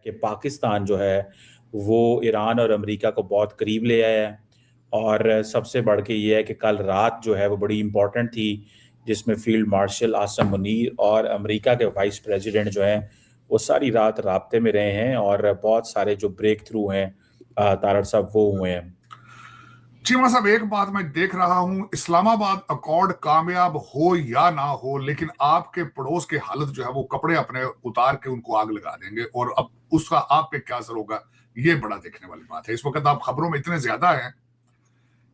कि पाकिस्तान जो है वो ईरान और अमेरिका को बहुत करीब ले आया है। और सबसे बढ़ के ये है कि कल रात जो है वो बड़ी इम्पोर्टेंट थी, जिसमें फील्ड मार्शल आसम मुनीर और अमेरिका के वाइस प्रेसिडेंट जो हैं वो सारी रात राब्ते में रहे हैं और बहुत सारे जो ब्रेक थ्रू हैं तारड़ साहब वो हुए हैं। चीमा साहब, एक बात मैं देख रहा हूं, इस्लामाबाद अकॉर्ड कामयाब हो या ना हो, लेकिन आपके पड़ोस के हालत जो है वो कपड़े अपने उतार के उनको आग लगा देंगे, और अब उसका आप पे क्या असर होगा, ये बड़ा देखने वाली बात है। इस वक्त आप खबरों में इतने ज्यादा हैं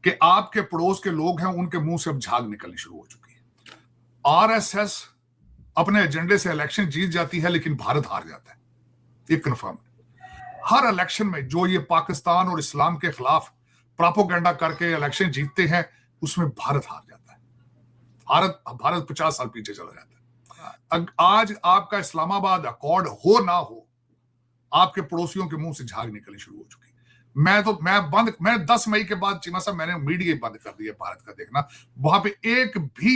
कि आपके पड़ोस के लोग हैं, उनके मुंह से अब झाग निकलनी शुरू हो चुकी है। आरएसएस अपने एजेंडे से इलेक्शन जीत जाती है, लेकिन भारत हार जाता है, ये कन्फर्म है। हर इलेक्शन में जो ये पाकिस्तान और इस्लाम के खिलाफ प्रोपेगेंडा करके इलेक्शन जीतते हैं, उसमें भारत हार जाता है। भारत 50 साल पीछे चला जाता है। आज आपका इस्लामाबाद अकॉर्ड हो ना हो, आपके पड़ोसियों के मुंह से झाग निकलनी शुरू हो चुकी है। मैं 10 मई के बाद चीमा साहब मैंने मीडिया बंद कर दिया भारत का देखना। वहां पे एक भी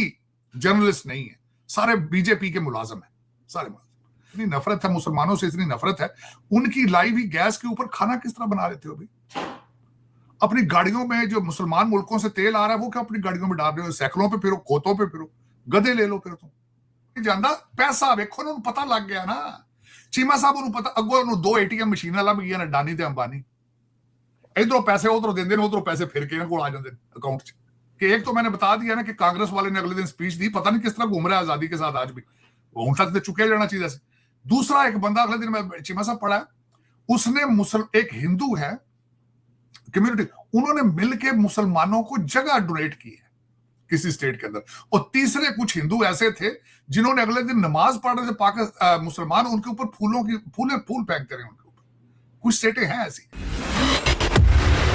जर्नलिस्ट नहीं है, सारे बीजेपी के मुलाजिम है, सारे मुलाजिम। इतनी नफरत है मुसलमानों से, इतनी नफरत है। उनकी लाइव ही गैस के ऊपर खाना किस तरह बना रहे थे अभी? अपनी गाड़ियों में जो मुसलमान मुल्कों से तेल आ रहा है वो क्या अपनी गाड़ियों में डाल रहे हो? साइकिलों पे फिरो, खोतों पे फिरो, गधे ले लो फिर तुम। जानदा पैसा वेखो ना, पता लग गया ना चीमा साहब, पता अगो 2 एटीएम मशीन लभ गई अडानी ते अंबानी। इधरों पैसे उधरों देंगे, उधरों पैसे फिर के इन्होंने को आ जाते अकाउंट च। कि एक तो मैंने बता दिया ना कि कांग्रेस वाले ने अगले दिन स्पीच दी, पता नहीं किस तरह घूम रहा है आजादी के साथ आज भी, हूं तक तो चुके जाना चाहिए। दूसरा एक बंदा अगले दिन मैं चीमा साहब पढ़ा, उसने एक हिंदू है कम्युनिटी, उन्होंने मिलकर मुसलमानों को जगह डोनेट की है किसी स्टेट के अंदर। और तीसरे कुछ हिंदू ऐसे थे जिन्होंने अगले दिन नमाज पढ़ रहे थे पाकिस्तान मुसलमान, उनके ऊपर फूल फेंकते रहे उनके ऊपर। कुछ स्टेटें हैं ऐसी।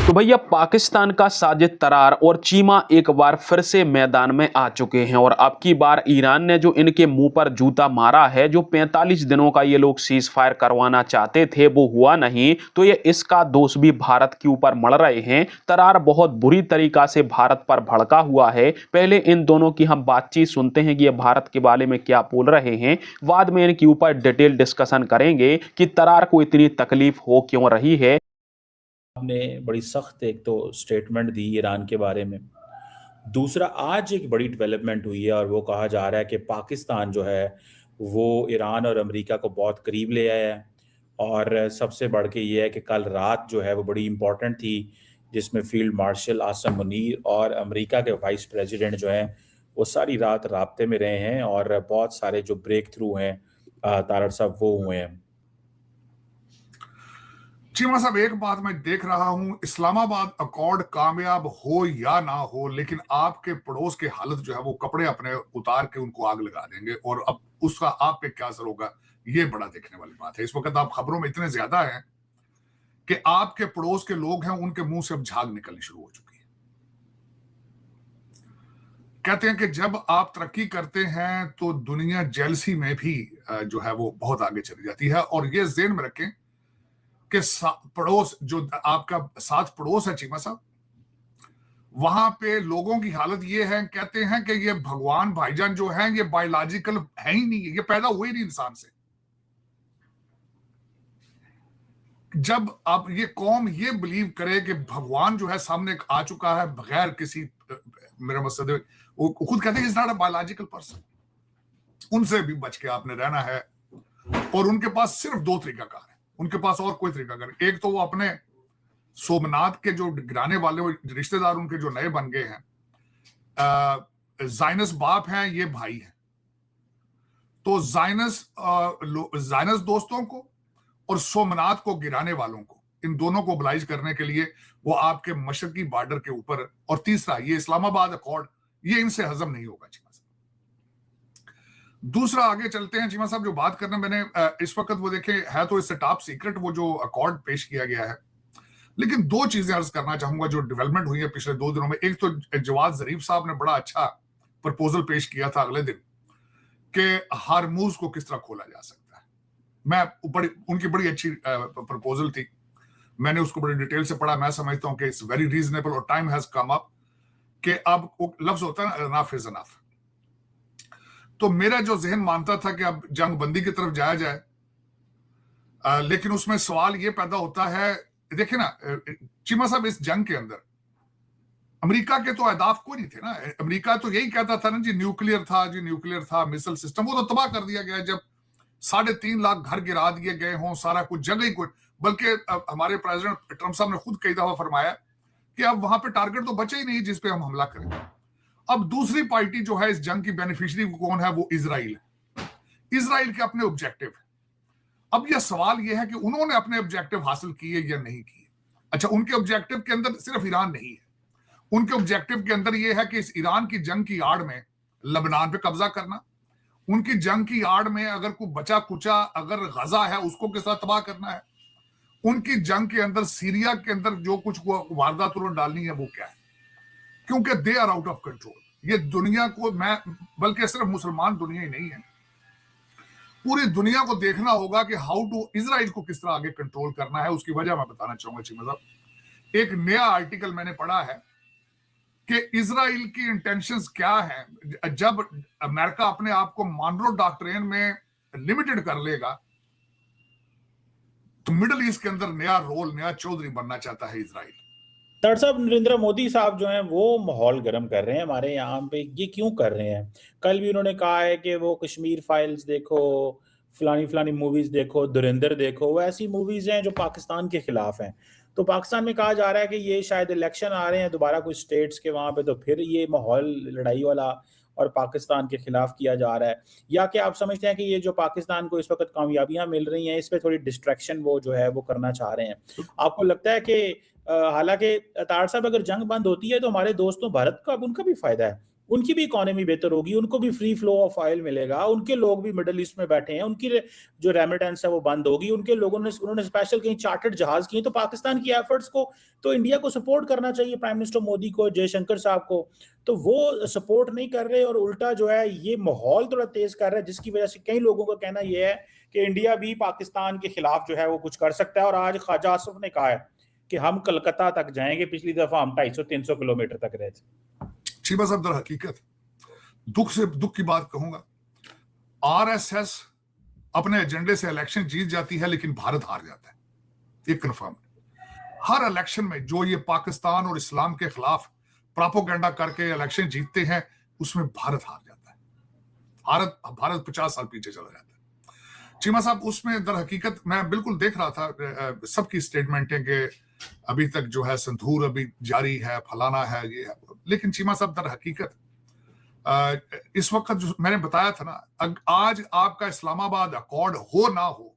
तो भैया पाकिस्तान का साजिद तरार और चीमा एक बार फिर से मैदान में आ चुके हैं, और अब की बार ईरान ने जो इनके मुंह पर जूता मारा है, जो 45 दिनों का ये लोग सीज फायर करवाना चाहते थे वो हुआ नहीं, तो ये इसका दोष भी भारत के ऊपर मढ़ रहे हैं। तरार बहुत बुरी तरीका से भारत पर भड़का हुआ है। पहले इन दोनों की हम बातचीत सुनते हैं कि ये भारत के बारे में क्या बोल रहे हैं, बाद में इनके ऊपर डिटेल डिस्कशन करेंगे कि तरार को इतनी तकलीफ हो क्यों रही है। आपने बड़ी सख्त एक तो स्टेटमेंट दी ईरान के बारे में। दूसरा, आज एक बड़ी डेवलपमेंट हुई है और वो कहा जा रहा है कि पाकिस्तान जो है वो ईरान और अमेरिका को बहुत करीब ले आया है। और सबसे बढ़ के ये है कि कल रात जो है वो बड़ी इम्पोर्टेंट थी, जिसमें फील्ड मार्शल आसम मुनीर और अमेरिका के वाइस प्रेसिडेंट जो हैं वो सारी रात राब्ते में रहे हैं और बहुत सारे जो ब्रेक थ्रू हैं तारड़ साहब वो हुए हैं। चीमा साहब, एक बात मैं देख रहा हूं, इस्लामाबाद अकॉर्ड कामयाब हो या ना हो, लेकिन आपके पड़ोस के हालत जो है वो कपड़े अपने उतार के उनको आग लगा देंगे, और अब उसका आप पे क्या असर होगा, ये बड़ा देखने वाली बात है। इस वक्त आप खबरों में इतने ज्यादा हैं कि आपके पड़ोस के लोग हैं, उनके मुंह से अब झाग निकलनी शुरू हो चुकी है। कहते हैं कि जब आप तरक्की करते हैं तो दुनिया जेलसी में भी जो है वो बहुत आगे चली जाती है। और ये ज़हन में रखें कि पड़ोस जो आपका साथ पड़ोस है चीमा साहब, वहां पे लोगों की हालत ये है, कहते हैं कि ये भगवान भाईजान जो है ये बायोलॉजिकल है ही नहीं, ये पैदा हुए ही नहीं इंसान से। जब आप ये कौम ये बिलीव करे कि भगवान जो है सामने आ चुका है बगैर किसी मेरा मकसद, वो खुद कहते हैं is not a biological person, उनसे भी बच के आपने रहना है। और उनके पास सिर्फ 2 तरीकाकार है, उनके पास और कोई तरीकाकार। एक तो वो अपने सोमनाथ के जो गिराने वाले रिश्तेदार उनके जो नए बन गए हैं, जाइनस बाप हैं, ये भाई हैं, तो जाइनस दोस्तों को और सोमनाथ को गिराने वालों को, इन दोनों को ओबलाइज करने के लिए वो आपके मशरकी बॉर्डर के ऊपर। और तीसरा ये इस्लामाबाद अकॉर्ड, ये इनसे हजम नहीं होगा चीमा साहब। दूसरा आगे चलते हैं चीमा साहब, जो बात करना मैंने इस वक्त वो देखे है तो इससे टॉप सीक्रेट वो जो अकॉर्ड पेश किया गया है, लेकिन 2 चीजें अर्ज करना चाहूंगा जो डेवलपमेंट हुई है पिछले 2 दिनों में। एक तो जवाद जरीफ साहब ने बड़ा अच्छा प्रपोजल पेश किया था अगले दिन कि हारमूज को किस तरह खोला जा सकता है। उनकी बड़ी अच्छी प्रपोजल थी, मैंने उसको बड़ी डिटेल से पढ़ा। मैं समझता हूं कि इट्स वेरी रीजनेबल और टाइम हैज कम अप कि अब लफ्ज होता है एनफ इज एनफ। तो मेरा जो जहन मानता था कि अब जंग बंदी की तरफ जाया जाए, लेकिन उसमें सवाल ये पैदा होता है, देखिए ना चीमा साहब, इस जंग के अंदर अमेरिका के तो अहदाफ कोई नहीं थे ना। अमेरिका तो यही कहता था ना जी न्यूक्लियर था, जी न्यूक्लियर था, मिसाइल सिस्टम, वो तो तबाह कर दिया गया जब 3.5 लाख घर गिरा दिए गए हों, सारा कुछ जगह ही कुछ। बल्कि हमारे प्रेसिडेंट ट्रंप साहब ने खुद कई दफा फरमाया कि अब वहां पे टारगेट तो बचे ही नहीं जिस पे हम हमला करें। अब दूसरी पार्टी जो है इस जंग की बेनिफिशियरी कौन है? वो इजराइल है। इजराइल के अपने ऑब्जेक्टिव है। अब यह सवाल यह है कि उन्होंने अपने ऑब्जेक्टिव हासिल किए या नहीं किए। अच्छा, उनके ऑब्जेक्टिव के अंदर सिर्फ ईरान नहीं है, उनके ऑब्जेक्टिव के अंदर यह है कि इस ईरान की जंग की आड़ में लेबनान पे कब्जा करना, उनकी जंग की आड़ में अगर कोई बचा कुचा अगर गजा है उसको के साथ तबाह करना है, उनकी जंग के अंदर सीरिया के अंदर जो कुछ वारदात उन्होंने डालनी है वो क्या है, क्योंकि they are out of control. ये दुनिया को, मैं बल्कि सिर्फ मुसलमान दुनिया ही नहीं है, पूरी दुनिया को देखना होगा कि हाउ टू इजराइल को किस तरह आगे कंट्रोल करना है। उसकी वजह मैं बताना चाहूंगा चीमा साहब। एक नया आर्टिकल मैंने पढ़ा है कि इजराइल की इंटेंशंस क्या है। जब अमेरिका अपने आप को मॉनरो डॉक्ट्रिन में लिमिटेड कर लेगा तो मिडिल ईस्ट के अंदर नया रोल, नया चौधरी बनना चाहता है इजराइल। तर साहब, नरेंद्र मोदी साहब जो हैं वो माहौल गर्म कर रहे हैं हमारे यहाँ पे। ये क्यों कर रहे हैं? कल भी उन्होंने कहा है कि वो कश्मीर फाइल्स देखो, फलानी फलानी मूवीज देखो, धुरंधर देखो, वो ऐसी मूवीज हैं जो पाकिस्तान के खिलाफ हैं। तो पाकिस्तान में कहा जा रहा है कि ये शायद इलेक्शन आ रहे हैं दोबारा कुछ स्टेट्स के वहां पे, तो फिर ये माहौल लड़ाई वाला और पाकिस्तान के खिलाफ किया जा रहा है। या कि आप समझते हैं कि ये जो पाकिस्तान को इस वक्त कामयाबियां मिल रही हैं, इस पे थोड़ी डिस्ट्रैक्शन वो जो है वो करना चाह रहे हैं? आपको लगता है कि हालांकि तार साहब, अगर जंग बंद होती है तो हमारे दोस्तों भारत का, उनका भी फायदा है, उनकी भी इकोनॉमी बेहतर होगी, उनको भी फ्री फ्लो ऑफ ऑयल मिलेगा, उनके लोग भी मिडिल ईस्ट में बैठे हैं, उनकी जो रेमिटेंस है वो बंद होगी, उनके लोगों ने, उन्होंने स्पेशल कहीं चार्टर्ड जहाज किए। तो पाकिस्तान की एफर्ट्स को तो इंडिया को सपोर्ट करना चाहिए, प्राइम मिनिस्टर मोदी को, जयशंकर साहब को। तो वो सपोर्ट नहीं कर रहे और उल्टा जो है ये माहौल थोड़ा तेज कर रहा है, जिसकी वजह से कई लोगों का कहना यह है कि इंडिया भी पाकिस्तान के खिलाफ जो है वो कुछ कर सकता है। और आज ख्वाजा आसिफ ने कहा है कि हम कलकत्ता तक जाएंगे, पिछली दफा हम 250-300 किलोमीटर तक रहे थे। चीमा साहब, दर हकीकत दुख से दुख की बात कहूंगा, आरएसएस अपने एजेंडे से इलेक्शन जीत जाती है लेकिन भारत हार जाता है, ये कन्फर्म है। हर इलेक्शन में जो ये पाकिस्तान और इस्लाम के खिलाफ प्रोपेगेंडा करके इलेक्शन जीतते हैं उसमें भारत हार जाता है। भारत 50 साल पीछे चला जाता है। चीमा साहब, उसमें दर हकीकत मैं बिल्कुल देख रहा था सबकी स्टेटमेंटें कि अभी तक जो है संधूर अभी जारी है, फलाना है, ये है। लेकिन चीमा साहब, दर हकीकत इस वक्त जो मैंने बताया था ना, आज आपका इस्लामाबाद अकॉर्ड हो ना हो,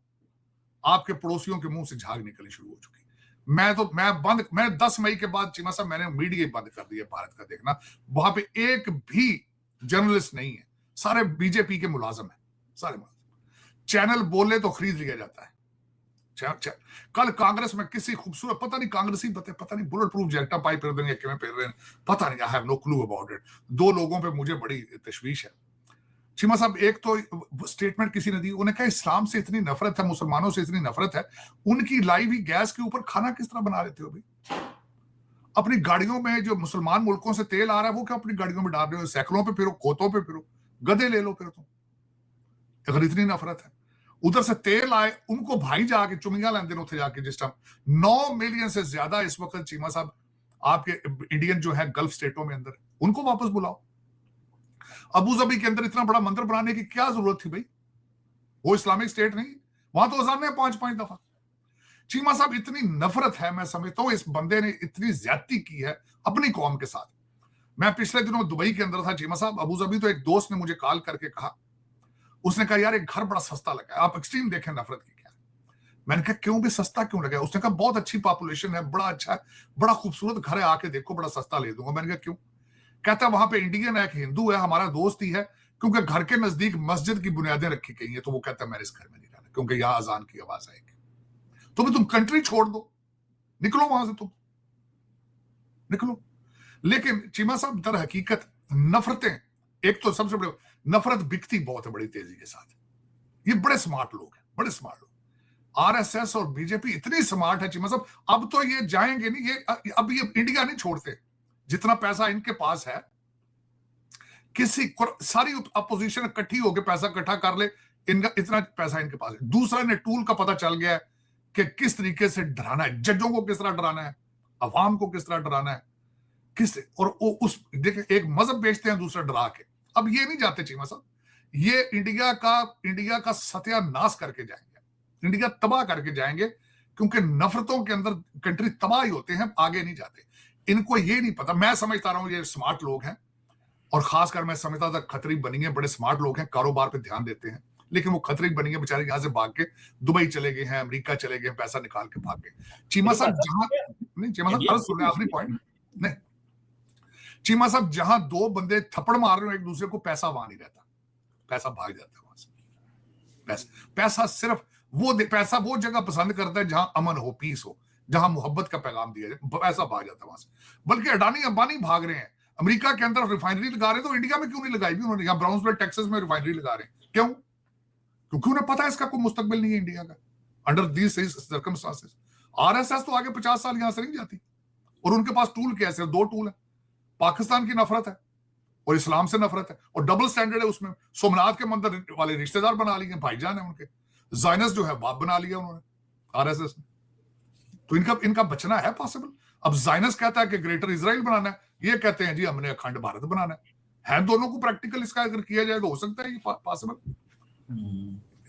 आपके पड़ोसियों के मुंह से झाग निकलनी शुरू हो चुकी। मैं 10 मई के बाद चीमा साहब मैंने मीडिया बंद कर दिया भारत का देखना। वहां पे एक भी जर्नलिस्ट नहीं है, सारे बीजेपी के मुलाजिम है, सारे मुलाजिम। चैनल बोले तो खरीद लिया जाता है। कल कांग्रेस में किसी खूबसूरत, पता नहीं कांग्रेसी पता नहीं बुलेट प्रूफ जैकेट पाई फिर देंगे कि मैं फिर रहे हैं, पता नहीं, I have no clue about it. 2 लोगों पे मुझे बड़ी तशवीश है चीमा साहब। एक तो स्टेटमेंट किसी ने दी, उन्हें कहा इस्लाम से इतनी नफरत है, मुसलमानों से इतनी नफरत है, उनकी लाई हुई गैस के ऊपर खाना किस तरह बना रहे थे भाई? अपनी गाड़ियों में जो मुसलमान मुल्कों से तेल आ रहा है वो क्या अपनी गाड़ियों में डाल रहे हो? साइकिलों पे फिरो, खोतों पे फिरो, गधे ले लो फिर तुम, अगर इतनी नफरत है। उधर से तेल आए, उनको भाई जाके चुमिया लेंदे उठे जाके, जिस टाइम 9 मिलियन से ज्यादा इस वक्त चीमा साहब आपके इंडियन जो है गल्फ स्टेटों में अंदर, उनको वापस बुलाओ। अबू धाबी के अंदर इतना बड़ा मंदिर बनाने की क्या जरूरत थी भाई? वो इस्लामिक स्टेट नहीं, वहां तो अजान है 5-5 दफा। चीमा साहब, इतनी नफरत है, मैं समझता हूं इस बंदे ने इतनी ज्यादती की है अपनी कौम के साथ। मैं पिछले दिनों दुबई के अंदर था चीमा साहब, अबू धाबी, तो एक दोस्त ने मुझे कॉल करके कहा, उसने कहा यार एक घर बड़ा सस्ता लगा है, आप एक्सट्रीम देखें नफरत की क्या। मैंने कहा क्यों भी सस्ता क्यों लगा? उसने कहा बहुत अच्छी पॉपुलेशन है, बड़ा अच्छा है, बड़ा खूबसूरत घर है, आके देखो, बड़ा सस्ता ले दूंगा। मैंने कहा क्यों? कहता वहां पे इंडियन है, एक हिंदू है, हमारा दोस्त ही है, क्योंकि घर के नजदीक मस्जिद की बुनियादें रखी गई हैं, तो वो कहता है मैं इस घर में नहीं रहना क्योंकि यहां अजान की आवाज आएगी। तो भी तुम कंट्री छोड़ दो, निकलो वहां से, तुम निकलो। लेकिन चीमा साहब, दर हकीकत नफरतें, एक तो सबसे बड़ी नफरत बिकती बहुत है बड़ी तेजी के साथ। ये बड़े स्मार्ट लोग हैं, बड़े स्मार्ट लोग। आरएसएस और बीजेपी इतनी स्मार्ट है चीमा साहब, अब तो ये जाएंगे नहीं, ये अब ये इंडिया नहीं छोड़ते। जितना पैसा इनके पास है, किसी सारी अपोजिशन इकट्ठी होकर पैसा इकट्ठा कर ले, इनका इतना पैसा इनके पास है। दूसरा, इन्हें टूल का पता चल गया है कि किस तरीके से डराना है, जजों को किस तरह डराना है, अवाम को किस तरह डराना है, और उस देखिए एक मजहब बेचते हैं दूसरा डरा के। अब ये नहीं जाते चीमा साहब, ये इंडिया का सत्यानाश करके जाएंगे, इंडिया तबाह करके जाएंगे, क्योंकि नफरतों के अंदर कंट्री तबाह ही होते हैं, आगे नहीं जाते। इनको ये नहीं पता। मैं समझता रहा हूं ये स्मार्ट लोग हैं, और खासकर मैं समझता था खतरी बनी है, बड़े स्मार्ट लोग हैं, कारोबार पे ध्यान देते हैं, लेकिन वो खतरे बनी है, बेचारे यहां से भाग के दुबई चले गए हैं, अमेरिका चले गए, पैसा निकाल के भाग गए। चीमा साहब जहां आखिरी पॉइंट नहीं, चीमा साहब जहां दो बंदे थप्पड़ मार रहे हो एक दूसरे को, पैसा वहां नहीं रहता, पैसा भाग जाता है वहां से। पैसा सिर्फ पैसा वो जगह पसंद करता है जहां अमन हो, पीस हो, जहां मोहब्बत का पैगाम दिया जाए, पैसा भाग जाता है वहां से। बल्कि अडानी अंबानी भाग रहे हैं, अमेरिका के अंदर रिफाइनरी लगा रहे हैं, तो इंडिया में क्यों नहीं लगाई भी उन्होंने? यहाँ ब्राउन्सविल टेक्सास में रिफाइनरी लगा रहे हैं, क्यों? क्योंकि उन्हें पता है इसका कोई मुस्तकबिल नहीं है इंडिया का अंडर दीस सर्कमस्टांसेस। आरएसएस तो आगे 50 साल यहां से नहीं जाती, और उनके पास टूल क्या है? सिर्फ 2 टूल है, पाकिस्तान की नफरत है और इस्लाम से नफरत है, और डबल स्टैंडर्ड है उसमें। सोमनाथ के मंदिर वाले रिश्तेदार बना लिए, भाईजान है उनके, जायनस जो है बाप बना लिया उन्होंने आरएसएस ने। तो इनका बचना है पॉसिबल? अब जायनस कहता है कि ग्रेटर इजराइल बनाना है, ये कहते हैं जी हमने अखंड भारत बनाना है दोनों को प्रैक्टिकल इसका अगर किया जाए तो हो सकता है ये पॉसिबल।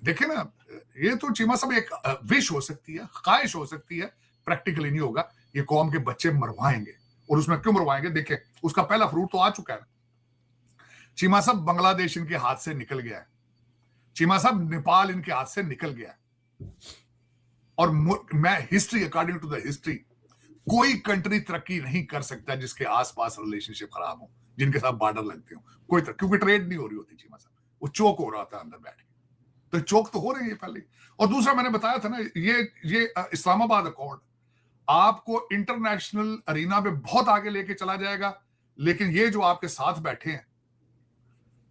देखिए ना, ये तो चीमा साहब एक विश हो सकती है, ख्वाहिश हो सकती है, प्रैक्टिकली नहीं होगा। ये कौम के बच्चे मरवाएंगे, और उसमें क्यों मरवाएंगे? देखिए उसका पहला फ्रूट तो आ चुका है चीमा साहब। बांग्लादेश इनके हाथ से निकल गया है चीमा साहब, नेपाल इनके हाथ से निकल गया है। और मैं history, according to the history, कोई कंट्री तरक्की नहीं कर सकता जिसके आसपास रिलेशनशिप खराब हो, जिनके साथ बॉर्डर लगते हो, क्योंकि ट्रेड नहीं हो रही होती चीमा साहब, वो चोक हो रहा था अंदर बैठ के। तो चोक तो हो रही है पहले। और दूसरा मैंने बताया था ना, ये इस्लामाबाद अकॉर्ड आपको इंटरनेशनल अरीना में बहुत आगे लेके चला जाएगा, लेकिन ये जो आपके साथ बैठे हैं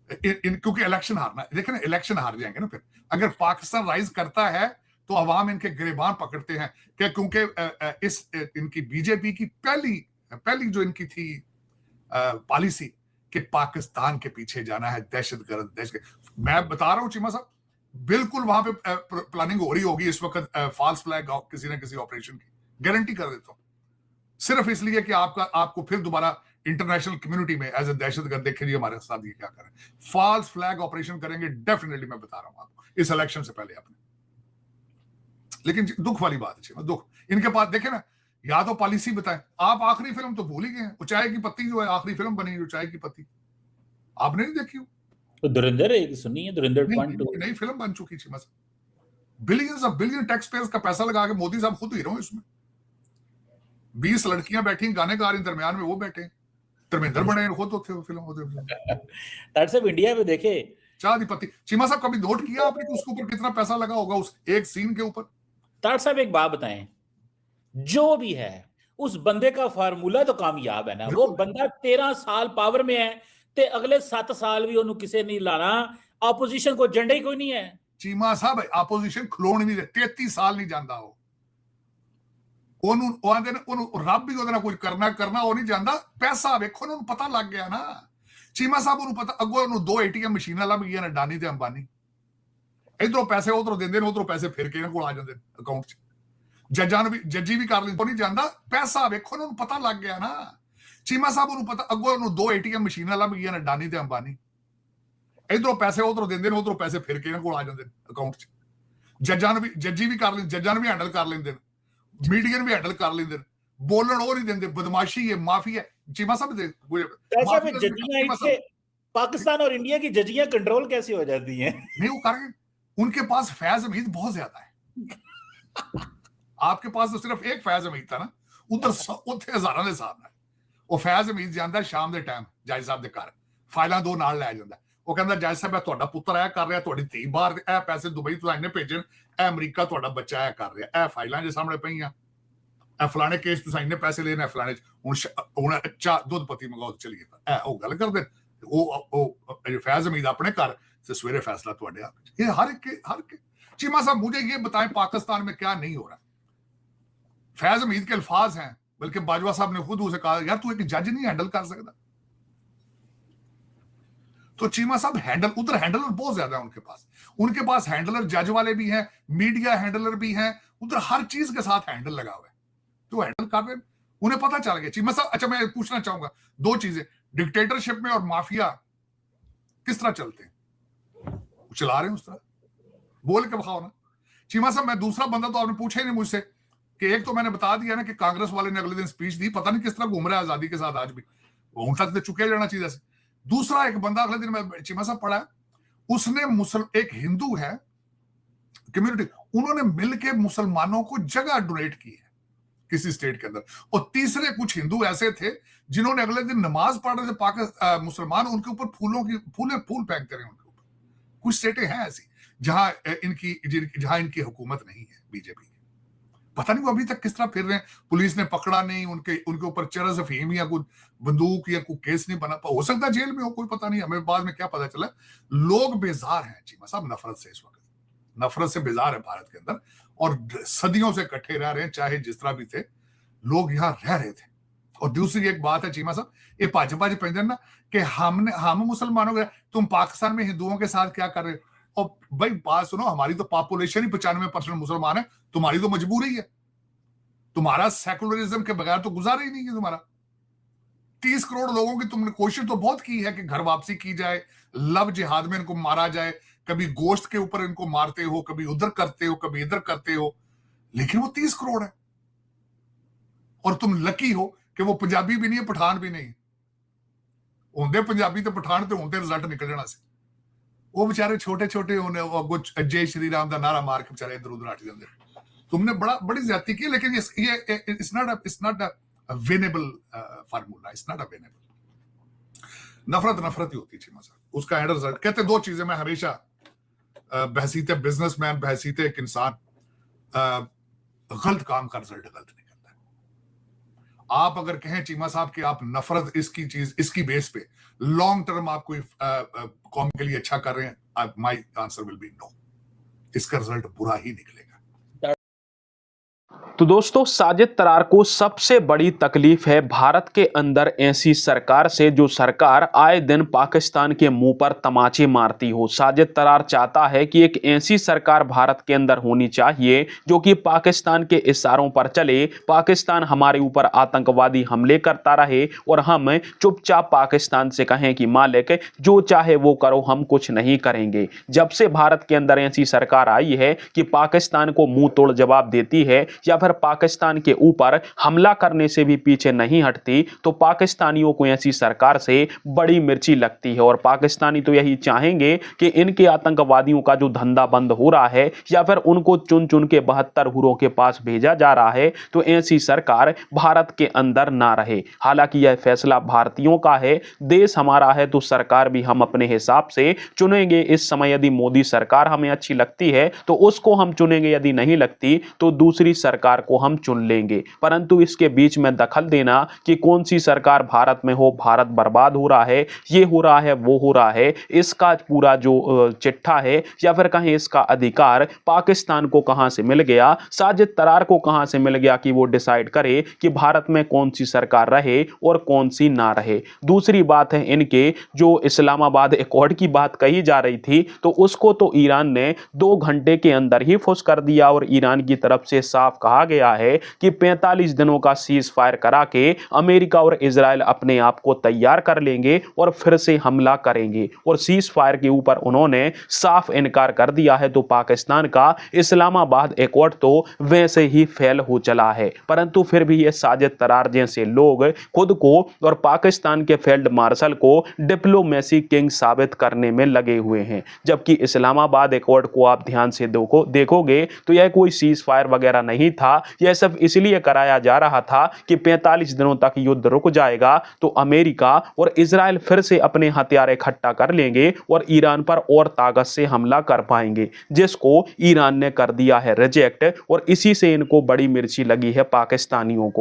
क्योंकि इलेक्शन हारना, देखें ना, इलेक्शन हार जाएंगे ना फिर। अगर पाकिस्तान राइज करता है तो अवाम इनके गिरेबान पकड़ते हैं, क्या? क्योंकि इनकी बीजेपी की पहली जो इनकी थी पॉलिसी कि पाकिस्तान के पीछे जाना है, दहशतगर्द। मैं बता रहा हूं चीमा साहब, बिल्कुल वहां पे प्लानिंग हो रही होगी इस वक्त फॉल्स फ्लैग किसी ना किसी ऑपरेशन की, गारंटी कर देता हूं। सिर्फ इसलिए कि आपको फिर दोबारा इंटरनेशनल कम्युनिटी में एज ए दहशतगर्द देखे, हमारे साथ ये क्या करें, फॉल्स फ्लैग ऑपरेशन करेंगे डेफिनेटली, मैं बता रहा हूं आपको, इस इलेक्शन से पहले आपने। लेकिन दुख वाली बात है, दुख इनके पास। देखे ना, या तो पॉलिसी बताएं। आप आखिरी फिल्म तो भूल ही गए हैं, चाय की पत्ती जो है, आखिरी फिल्म बनी जो चाय की पत्ती, आपने नहीं देखी? तो धुरंधर एक सुनी है, धुरंधर 1-2 नई फिल्म बन चुकी थी, बस बिलियन टैक्स पेयर्स का पैसा लगा के मोदी साहब खुद हीरो इसमें। 20 लड़कियां बैठी गाने गा रही, दरमियान में वो बैठे, धर्मेंद्र बने खुद होते फिल्म होते। इंडिया में देखे चाय की पत्ती, चीमा साहब कभी नोट किया आपने कि उसके ऊपर कितना पैसा लगा होगा उस एक सीन के ऊपर? तार साहब एक बात बताएं, जो भी है उस बंदे का फार्मूला तो कामयाब है ना। वो बंदा 13 साल पावर में है, ते अगले 7 साल भी उन्होंने किसे नहीं लाना, ऑपोजिशन को झंडा ही कोई नहीं है। चीमा साहब ऑपोजिशन खलोण नहीं दे, 33 साल नहीं जाता हो, रब भी कुछ करना वो नहीं जानता। पैसा वेखो उन्होंने पता लग गया ना चीमा साहब, उन्होंने पता अगो 2 ATM मशीनां लभ गई अडानी ते अंबानी, इधरों पैसे उधरों देंदे ने, उधरों पैसे फिर के इन्हां कोल आ जांदे अकाउंट च। जजी भी कर लेंदे, नहीं जानता। पैसा वेखो उन्होंने पता लग गया ना चीमा साहब, उन्होंने पता अगो 2 ATM मशीनां लभ गई अडानी ते अंबानी, इधरों पैसे उधरों देंदे ने, उधरों पैसे फिर के इन्हां कोल आ जांदे अकाउंट च। जजी भी कर लेंदे, जजां भी हैंडल कर लेंदे, मीडिया भी हैंडल कर लेंदे, बोलन और नहीं देंदे, बदमाशी है, माफी है। चीमा साहब पाकिस्तान और इंडिया की जजियां कंट्रोल कैसे हो जाती हैं? नहीं वो करेंगे, उनके पास फैज हमीद बहुत ज्यादा है। आपके पास तो सिर्फ एक फैज हमीद था ना, उधर हजारां दे हिसाब नाल। वो फैज हमीद जांदा शाम दे टाइम जज साहब दे घर, फाइलां 2 नाल लै जांदा। ਉਹ ਕਹਿੰਦਾ ਜੱਜ ਸਾਹਿਬ ਤੁਹਾਡਾ ਪੁੱਤਰ ਇਹ ਕਰ ਰਿਹਾ, ਤੁਹਾਡੀ ਧੀ ਬਾਹਰ, ਇਹ ਪੈਸੇ ਦੁਬਈ ਤੋਂ ਇਹਨੇ ਭੇਜਣ, ਇਹ ਅਮਰੀਕਾ ਤੁਹਾਡਾ ਬੱਚਾ ਇਹ ਕਰ ਰਿਹਾ, ਇਹ ਫਾਈਲਾਂ ਦੇ ਸਾਹਮਣੇ ਪਈਆਂ, ਇਹ ਫਲਾਣੇ ਕੇਸ ਤੁਸੀਂ ਇਹਨੇ ਪੈਸੇ ਲੈਣੇ, ਫਲਾਣੇ ਹੁਣ ਚਾਹ ਦੁੱਧ ਪੱਤੀ ਮੰਗਾਓ ਚਲੀਏ। ਇਹ ਉਹ ਗੱਲ ਕਰਦੇ, ਉਹ फैज हमीद अपने घर से सवेरे फैसला ਤੁਹਾਡੇ हक में। ये हर एक चीमा साहब मुझे ये बताएं पाकिस्तान में क्या नहीं हो रहा। फैज हमीद के अल्फाज हैं, बल्कि बाजवा साहब ने खुद उसे कहा यार तू एक जज नहीं हैंडल कर सकता। तो चीमा साहब उधर हैंडलर बहुत ज्यादा है उनके पास हैंडलर जज वाले भी हैं, मीडिया हैंडलर भी हैं, उधर हर चीज के साथ हैंडल लगा हुआ है। तो हैंडल कर रहे, उन्हें पता चल गया चीमा साहब। अच्छा, मैं पूछना चाहूंगा दो चीजें, डिक्टेटरशिप में और माफिया किस तरह चलते हैं? चला रहे हैं उस तरह, बोल के बखाओ ना चीमा साहब। मैं दूसरा बंदा तो आपने पूछा ही नहीं मुझसे कि एक तो मैंने बता दिया ना कि कांग्रेस वाले ने अगले दिन स्पीच दी, पता नहीं किस तरह घूम रहा है आजादी के साथ आज भी, वो उन तक तो चुके जाना चाहिए से। दूसरा एक बंदा अगले दिन मैं चीमा साहब पढ़ा, उसने एक हिंदू है कम्युनिटी, उन्होंने मिलके मुसलमानों को जगह डोनेट की है किसी स्टेट के अंदर। और तीसरे कुछ हिंदू ऐसे थे जिन्होंने अगले दिन नमाज पढ़ रहे थे, पाकिस्तान मुसलमान उनके ऊपर फूल फेंकते रहे उनके ऊपर। कुछ स्टेटें हैं ऐसी जहां इनकी हुकूमत नहीं है बीजेपी। पता नहीं वो अभी तक किस तरह फिर रहे हैं, पुलिस ने पकड़ा नहीं, उनके ऊपर चरस अफीम या कोई बंदूक या कोई केस नहीं बना, हो सकता जेल में हो, कोई पता नहीं, हमें बाद में क्या पता चला। लोग बेजार हैं चीमा साहब नफरत से, इस वक्त नफरत से बेजार है भारत के अंदर, और सदियों से इकट्ठे रह रहे हैं, चाहे जिस तरह भी थे लोग यहां रह रहे थे। और दूसरी एक बात है चीमा साहब, ये भाजपा जी पंजन ना कि हम मुसलमानों के, तुम पाकिस्तान में हिंदुओं के साथ क्या कर रहे हो? और भाई बात सुनो, हमारी तो पॉपुलेशन ही 95% मुसलमान है, तुम्हारी तो मजबूरी है, तुम्हारा सेकुलरिज्म के बगैर तो गुजारा ही नहीं है तुम्हारा। 30 करोड़ लोगों की तुमने कोशिश तो बहुत की है कि घर वापसी की जाए, लव जिहाद में इनको मारा जाए, कभी गोश्त के ऊपर इनको मारते हो, कभी उधर करते हो, कभी इधर करते हो, लेकिन वो 30 करोड़ है। और तुम लकी हो कि वो पंजाबी भी नहीं है, पठान भी नहीं। होंदे पंजाबी तो पठान तो होंदे रिजल्ट निकल जाना से, वो बेचारे छोटे छोटे होने जय श्री राम का नारा मार के बेचारे इधर उधर हट जाते। तुमने बड़ी ज्यादती की, लेकिन ये it's not a winnable formula, it's not a winnable. नफरत ही होती है साहब, उसका एंड रिजल्ट। कहते दो चीजें मैं हमेशा बहसीते बिजनेसमैन, बहसीते एक इंसान, गलत काम का रिजल्ट गलत निकलता है। आप अगर कहें चीमा साहब कि आप नफरत इसकी बेस पे लॉन्ग टर्म आप कोई कौम के लिए अच्छा कर रहे हैं, my answer will be no, इसका रिजल्ट बुरा ही निकलेगा। तो दोस्तों, साजिद तरार को सबसे बड़ी तकलीफ है भारत के अंदर ऐसी सरकार से जो सरकार आए दिन पाकिस्तान के मुंह पर तमाचे मारती हो। साजिद तरार चाहता है कि एक ऐसी सरकार भारत के अंदर होनी चाहिए जो कि पाकिस्तान के इशारों पर चले, पाकिस्तान हमारे ऊपर आतंकवादी हमले करता रहे और हम चुपचाप पाकिस्तान से कहें कि मालिक जो चाहे वो करो, हम कुछ नहीं करेंगे। जब से भारत के अंदर ऐसी सरकार आई है कि पाकिस्तान को मुंह तोड़ जवाब देती है या पाकिस्तान के ऊपर हमला करने से भी पीछे नहीं हटती, तो पाकिस्तानियों को ऐसी सरकार से बड़ी मिर्ची लगती है। और पाकिस्तानी तो यही चाहेंगे कि इनके आतंकवादियों का जो धंधा बंद हो रहा है या फिर उनको चुन चुन के 72 हुरों के पास भेजा जा रहा है, तो ऐसी सरकार भारत के अंदर ना रहे। हालांकि यह फैसला भारतीयों का है, देश हमारा है, तो सरकार भी हम अपने हिसाब से चुनेंगे। इस समय यदि मोदी सरकार हमें अच्छी लगती है तो उसको हम चुनेंगे, यदि नहीं लगती तो दूसरी सरकार को हम चुन लेंगे। परंतु इसके बीच में दखल देना कि कौन सी सरकार भारत में हो, भारत बर्बाद हो रहा है, ये हो रहा है, वो हो रहा है, इसका पूरा जो चिट्ठा है या फिर कहें इसका अधिकार पाकिस्तान को कहां से मिल गया, साजिद तरार को कहां से मिल गया कि वो डिसाइड करे कि भारत में कौन सी सरकार रहे और कौन सी ना रहे। दूसरी बात है, इनके जो इस्लामाबाद एकॉर्ड की बात कही जा रही थी, तो उसको तो ईरान ने 2 घंटे के अंदर ही फुस कर दिया और ईरान की तरफ से साफ कहा गया है कि 45 दिनों का सीज फायर करा के अमेरिका और इजराइल अपने आप को तैयार कर लेंगे और फिर से हमला करेंगे। और सीज फायर के ऊपर उन्होंने साफ इनकार कर दिया है। तो पाकिस्तान का इस्लामाबाद एकॉर्ड तो वैसे ही फेल हो चला है, परंतु फिर भी ये साजिद तरार जैसे लोग खुद को और पाकिस्तान के फील्ड मार्शल को डिप्लोमेसी किंग साबित करने में लगे हुए हैं। जबकि इस्लामाबाद एकॉर्ड को आप ध्यान से देखोगे तो यह कोई सीज फायर वगैरह नहीं था। यह सब इसलिए कराया जा रहा था कि 45 दिनों तक युद्ध रुक जाएगा तो अमेरिका और इजराइल फिर से अपने हथियार इकट्ठा कर लेंगे और ईरान पर और ताकत से हमला कर पाएंगे, जिसको ईरान ने कर दिया है रिजेक्ट। और इसी से इनको बड़ी मिर्ची लगी है पाकिस्तानियों को।